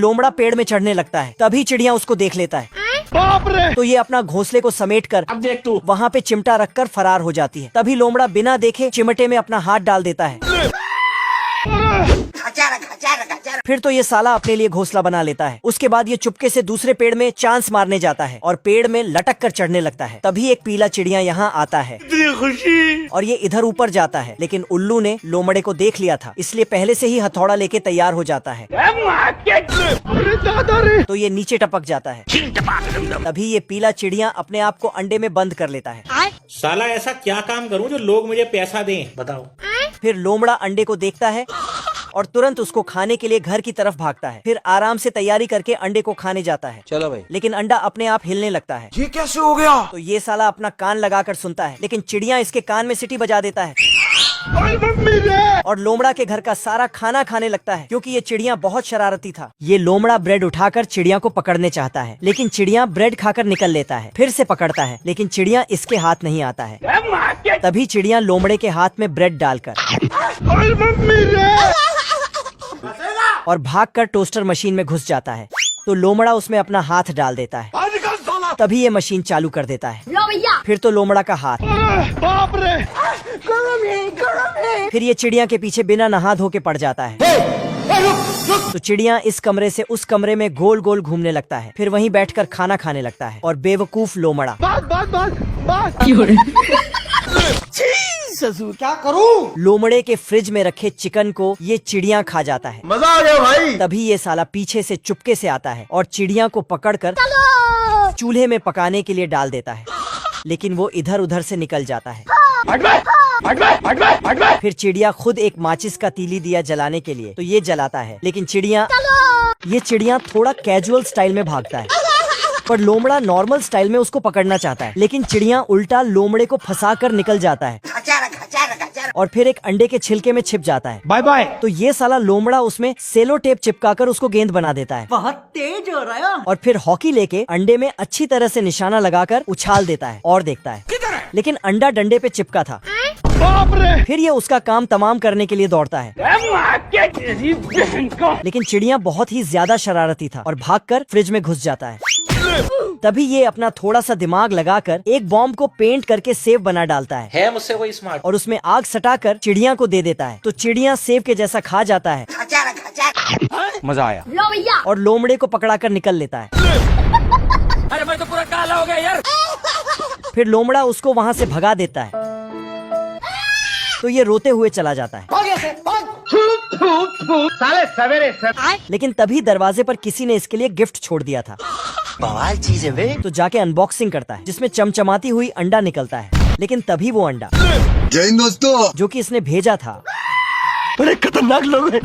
लोमड़ा पेड़ में चढ़ने लगता है। तभी चिड़िया उसको देख लेता है। बाप रे! तो ये अपना घोंसले को समेटकर अब देख तू। वहाँ पे चिमटा रखकर फरार हो जाती है। तभी लोमड़ा बिना देखे चिमटे में अपना हाथ डाल देता है। फिर तो ये साला अपने लिए घोंसला बना लेता है। उसके बाद ये चुपके से दूसरे पेड़ में चांस मारने जाता है और पेड़ में लटक कर चढ़ने लगता है। तभी एक पीला चिड़िया यहाँ आता है खुशी। और ये इधर ऊपर जाता है, लेकिन उल्लू ने लोमड़े को देख लिया था, इसलिए पहले से ही हथौड़ा लेके तैयार हो जाता है। अरे दादा रे! तो ये नीचे टपक जाता है। तभी ये पीला चिड़िया अपने आप को अंडे में बंद कर लेता है। साला ऐसा क्या काम करूं जो लोग मुझे पैसा दें, बताओ। फिर लोमड़ा अंडे को देखता है और तुरंत उसको खाने के लिए घर की तरफ भागता है। फिर आराम से तैयारी करके अंडे को खाने जाता है। चलो भाई। लेकिन अंडा अपने आप हिलने लगता है। ये कैसे हो गया? तो ये साला अपना कान लगाकर सुनता है, लेकिन चिड़िया इसके कान में सीटी बजा देता है और लोमड़ा के घर का सारा खाना खाने लगता है, क्योंकि ये चिड़िया बहुत शरारती था। ये लोमड़ा ब्रेड उठाकर चिड़िया को पकड़ने चाहता है, लेकिन चिड़िया ब्रेड खाकर निकल लेता है। फिर से पकड़ता है, लेकिन चिड़िया इसके हाथ नहीं आता है। तभी चिड़िया लोमड़े के हाथ में ब्रेड डालकर और भागकर टोस्टर मशीन में घुस जाता है। तो लोमड़ा उसमें अपना हाथ डाल देता है। तभी ये मशीन चालू कर देता है। फिर तो लोमड़ा का हाथ। बाप रे! फिर ये चिड़िया के पीछे बिना नहा धो के पड़ जाता है। तो चिड़िया इस कमरे से उस कमरे में गोल गोल घूमने लगता है। फिर वहीं बैठकर खाना खाने लगता है और बेवकूफ लोमड़ा ससुर क्या करूं? लोमड़े के फ्रिज में रखे चिकन को ये चिड़िया खा जाता है। मजा आ गया भाई। तभी ये साला पीछे से चुपके से आता है और चिड़िया को पकड़कर चूल्हे में पकाने के लिए डाल देता है, लेकिन वो इधर उधर से निकल जाता है। फिर चिड़िया खुद एक माचिस का तीली दिया जलाने के लिए, तो ये जलाता है, लेकिन चिड़िया थोड़ा कैजुअल स्टाइल में भागता है, पर लोमड़ा नॉर्मल स्टाइल में उसको पकड़ना चाहता है, लेकिन चिड़िया उल्टा लोमड़े को फंसा कर निकल जाता है और फिर एक अंडे के छिलके में छिप जाता है। Bye bye. तो ये साला लोमड़ा उसमें सेलो टेप चिपकाकर उसको गेंद बना देता है। बहुत तेज हो रहा है। और फिर हॉकी लेके अंडे में अच्छी तरह से निशाना लगाकर उछाल देता है और देखता है, लेकिन अंडा डंडे पे चिपका था। बाप रे! फिर ये उसका काम तमाम करने के लिए दौड़ता है, लेकिन चिड़िया बहुत ही ज्यादा शरारती था और भागकर फ्रिज में घुस जाता है। तभी ये अपना थोड़ा सा दिमाग लगाकर एक बॉम्ब को पेंट करके सेव बना डालता है मुझसे कोई स्मार्ट। और उसमें आग सटाकर चिड़िया को दे देता है। तो चिड़िया सेव के जैसा खा जाता है मजा आया। और लोमड़े को पकड़ाकर निकल लेता है। अरे मैं तो पूरा काला हो गया यार। फिर लोमड़ा उसको वहाँ से भगा देता है, तो ये रोते हुए चला जाता है। साले सवेरे लेकिन तभी दरवाजे पर किसी ने इसके लिए गिफ्ट छोड़ दिया था। बवाल चीज है बे। तो जाके अनबॉक्सिंग करता है, जिसमें चमचमाती हुई अंडा निकलता है। लेकिन तभी वो अंडा जय हिंद दोस्तों जो कि इसने भेजा था बड़े खतरनाक लोग हैं।